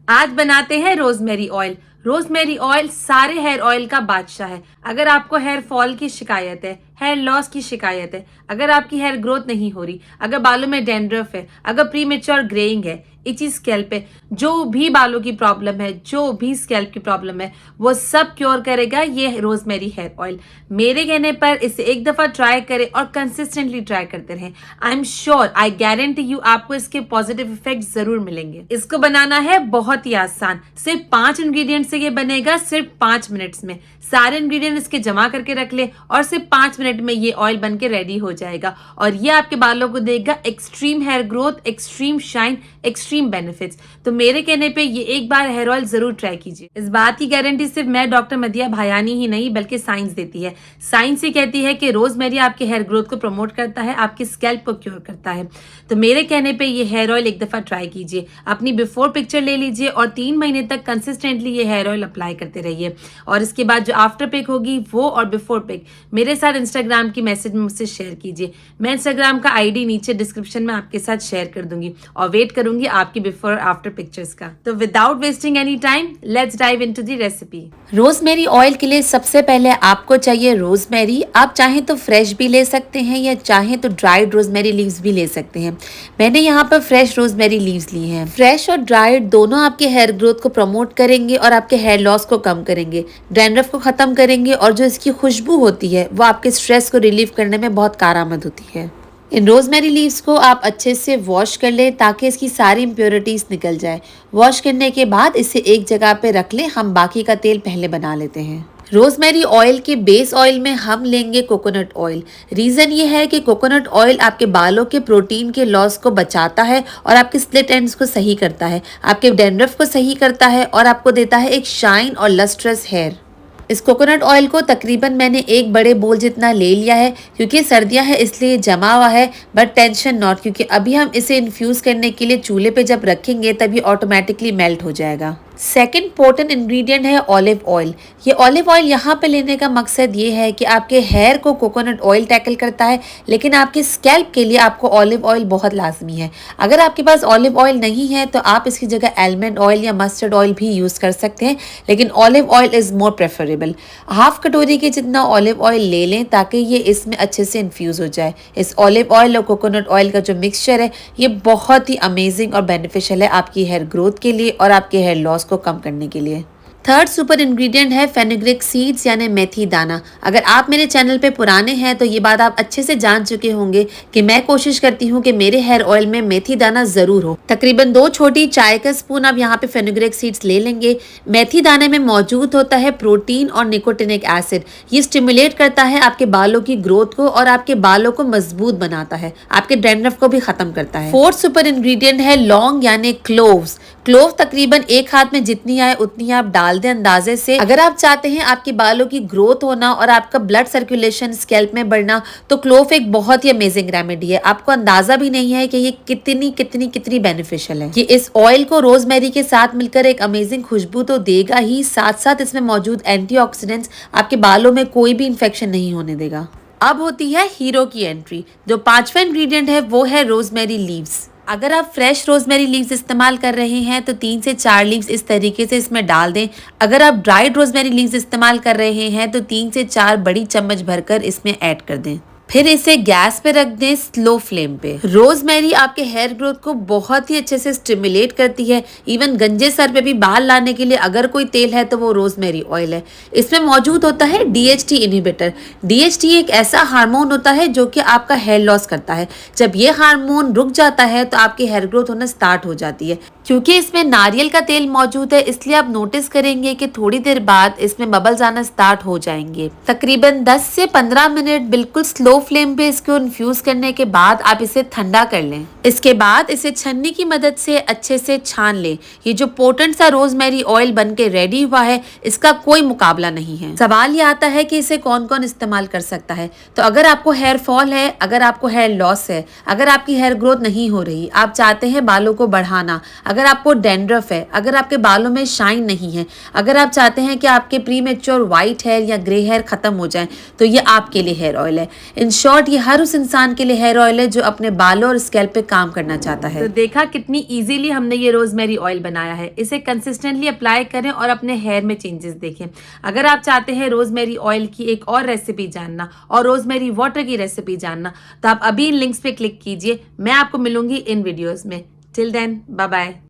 आज बनाते हैं रोजमेरी ऑयल। रोजमेरी ऑयल सारे हेयर ऑयल का बादशाह है। अगर आपको हेयर फॉल की शिकायत है, हेयर लॉस की शिकायत है, अगर आपकी हेयर ग्रोथ नहीं हो रही, अगर बालों में डैंड्रफ है, अगर प्रीमेच्योर ग्रेइंग है, इची स्कैल्प है, जो भी बालों की प्रॉब्लम है, जो भी स्कैल्प की प्रॉब्लम है, वो सब क्योर करेगा ये रोजमेरी हेयर ऑयल। मेरे कहने पर इसे एक दफा ट्राई करें और कंसिस्टेंटली ट्राई करते रहें। I am sure, I guarantee you, आपको इसके पॉजिटिव इफेक्ट जरूर मिलेंगे। इसको बनाना है बहुत ही आसान। सिर्फ 5 इंग्रेडिएंट से ये बनेगा, सिर्फ 5 मिनट्स में। सारे इंग्रेडिएंट इसके जमा करके रख ले और सिर्फ 5 मिनट में ये ऑयल बन के रेडी हो जाएगा और ये आपके बालों को देगा extreme hair growth, extreme shine, extreme benefits. तो मेरे कहने पे ये एक बार हेयर ऑयल जरूर ट्राई कीजिए। इस बात की गारंटी सिर्फ मैं डॉक्टर मदिया भायानी ही नहीं बल्कि साइंस देती है। साइंस ये कहती है कि रोजमेरी आपके हेयर ग्रोथ को प्रमोट करता है, आपके स्कैल्प को क्योर करता है। तो मेरे कहने पे ये हेयर ऑयल एक दफा ट्राई कीजिए। अपनी बिफोर पिक्चर ले लीजिए और 3 महीने तक कंसिस्टेंटली ये हेयर ऑयल अप्लाई करते रहिए और इसके बाद जो आफ्टर पिक होगी वो और बिफोर पिक मेरे साथ इंस्टाग्राम की मैसेज में मुझसे शेयर कीजिए। मैं इंस्टाग्राम का आईडी नीचे डिस्क्रिप्शन में आपके साथ शेयर कर दूंगी और वेट करूंगी आपकी बिफोर और आफ्टर पिक्चर्स का। तो without wasting any time, let's dive into the recipe. Rosemary oil के लिए सबसे पहले आपको चाहिए रोजमेरी। आप चाहें तो फ्रेश भी ले सकते हैं या चाहें तो ड्राइड रोजमेरी लीव्स भी ले सकते हैं। मैंने यहाँ पर फ्रेश रोजमेरी लीव्स ली हैं। फ्रेश और ड्राइड दोनों आपके हेयर ग्रोथ को प्रमोट करेंगे और आपके हेयर लॉस को कम करेंगे, डैंड्रफ को खत्म करेंगे और जो इसकी खुशबू होती है वो आपके स्ट्रेस को रिलीव करने में बहुत कारआमद होती है। इन रोजमेरी लीव्स को आप अच्छे से वॉश कर लें ताकि इसकी सारी इम्प्योरिटीज निकल जाए। वॉश करने के बाद इसे एक जगह पे रख लें। हम बाकी का तेल पहले बना लेते हैं। रोजमेरी ऑयल के बेस ऑयल में हम लेंगे कोकोनट ऑयल। रीज़न ये है कि कोकोनट ऑयल आपके बालों के प्रोटीन के लॉस को बचाता है और आपके स्प्लिट एंड्स को सही करता है, आपके डैंड्रफ को सही करता है और आपको देता है एक शाइन और लस्ट्रस हेयर। इस कोकोनट ऑयल को तकरीबन मैंने 1 बड़े बोल जितना ले लिया है क्योंकि सर्दियां है इसलिए जमा हुआ है। बट टेंशन नॉट, क्योंकि अभी हम इसे इन्फ्यूज़ करने के लिए चूल्हे पे जब रखेंगे तभी ऑटोमेटिकली मेल्ट हो जाएगा। सेकंड इंपॉर्टेंट इंग्रेडिएंट है ऑलिव ऑयल। ये ऑलिव ऑयल यहाँ पे लेने का मकसद ये है कि आपके हेयर को कोकोनट ऑयल टैकल करता है, लेकिन आपके स्कैल्प के लिए आपको ऑलिव ऑयल बहुत लाजमी है। अगर आपके पास ऑलिव ऑयल नहीं है तो आप इसकी जगह आलमंड ऑयल या मस्टर्ड ऑयल भी यूज़ कर सकते हैं, लेकिन olive oil is more preferable. Half कटोरी के जितना ऑलिव ऑयल ले लें ताकि ये इसमें अच्छे से इन्फ्यूज़ हो जाए। इस ऑलिव ऑयल और कोकोनट ऑयल का जो मिक्सचर है ये बहुत ही अमेजिंग और बेनिफिशियल है आपकी हेयर ग्रोथ के लिए और आपके हेयर लॉस को कम करने के लिए। थर्ड सुपर इंग्रेडिएंट है फेनुग्रीक सीड्स यानी मेथी दाना। अगर आप मेरे चैनल पे पुराने हैं तो ये बात आप अच्छे से जान चुके होंगे कि मैं कोशिश करती हूँ कि मेरे हेयर ऑयल में मेथी दाना जरूर हो। तकरीबन 2 छोटी चाय का स्पून आप यहाँ पे फेनुग्रीक सीड्स ले लेंगे। मेथी दाने में मौजूद होता है प्रोटीन और निकोटिनिक एसिड। ये स्टिमुलेट करता है आपके बालों की ग्रोथ को और आपके बालों को मजबूत बनाता है, आपके डैंड्रफ को भी खत्म करता है। फोर्थ सुपर इंग्रेडिएंट है लौंग यानी क्लोव्स। क्लोव तकरीबन 1 हाथ में जितनी आए उतनी आप डाल दें अंदाजे से। अगर आप चाहते हैं आपके बालों की ग्रोथ होना और आपका ब्लड सर्कुलेशन स्कैल्प में बढ़ना तो क्लोव एक बहुत ही अमेजिंग रेमेडी है। आपको अंदाजा भी नहीं है कि ये कितनी बेनिफिशियल है। ये इस ऑयल को रोजमेरी के साथ मिलकर एक अमेजिंग खुशबू तो देगा ही, साथ साथ इसमें मौजूद एंटीऑक्सीडेंट्स आपके बालों में कोई भी इन्फेक्शन नहीं होने देगा। अब होती है हीरो की एंट्री। जो 5वां इंग्रेडिएंट है वो है रोजमेरी लीव्स। अगर आप फ्रेश रोजमेरी लीव्स इस्तेमाल कर रहे हैं तो 3 से 4 लीव्स इस तरीके से इसमें डाल दें। अगर आप ड्राइड रोजमेरी लीव्स इस्तेमाल कर रहे हैं तो 3 से 4 बड़ी चम्मच भरकर इसमें ऐड कर दें। फिर इसे गैस पे रख दें स्लो फ्लेम पे। रोजमेरी आपके हेयर ग्रोथ को बहुत ही अच्छे से स्टिमुलेट करती है। इवन गंजे सर पे भी बाल लाने के लिए अगर कोई तेल है तो वो रोजमेरी ऑयल है। इसमें मौजूद होता है DHT इनहिबिटर। DHT एक ऐसा हार्मोन होता है जो कि आपका हेयर लॉस करता है। जब ये हार्मोन रुक जाता है तो आपकी हेयर ग्रोथ होना स्टार्ट हो जाती है। क्योंकि इसमें नारियल का तेल मौजूद है इसलिए आप नोटिस करेंगे कि थोड़ी देर बाद इसमें बबल्स आना स्टार्ट हो जाएंगे। तकरीबन 10 से 15 मिनट बिल्कुल स्लो फ्लेम पे इसको इन्फ्यूज करने के बाद आप इसे ठंडा कर लें। इसके बाद इसे छन्नी की मदद से अच्छे से छान लें। ये जो पोटेंट सा रोजमेरी ऑयल बन के रेडी हुआ है इसका कोई मुकाबला नहीं है। सवाल ये आता है कि इसे कौन कौन इस्तेमाल कर सकता है। तो अगर आपको हेयर फॉल है, अगर आपको हेयर लॉस है, अगर आपकी हेयर ग्रोथ नहीं हो रही, आप चाहते हैं बालों को बढ़ाना, अगर आपको डैंड्रफ है, अगर आपके बालों में शाइन नहीं है, अगर आप चाहते हैं कि आपके प्रीमेच्योर व्हाइट हेयर या ग्रे हेयर खत्म हो जाए तो ये आपके लिए हेयर ऑयल है। इन शॉर्ट ये हर उस इंसान के लिए हेयर ऑयल है जो अपने बालों और स्कैल्प पे काम करना चाहता है। तो देखा कितनी इजीली हमने ये रोजमेरी ऑयल बनाया है। इसे कंसिस्टेंटली अप्लाई करें और अपने हेयर में चेंजेस देखें। अगर आप चाहते हैं रोजमेरी ऑयल की एक और रेसिपी जानना और रोजमेरी वाटर की रेसिपी जानना तो आप अभी इन लिंक्स पे क्लिक कीजिए। मैं आपको मिलूंगी इन वीडियोस में। Till then, bye bye.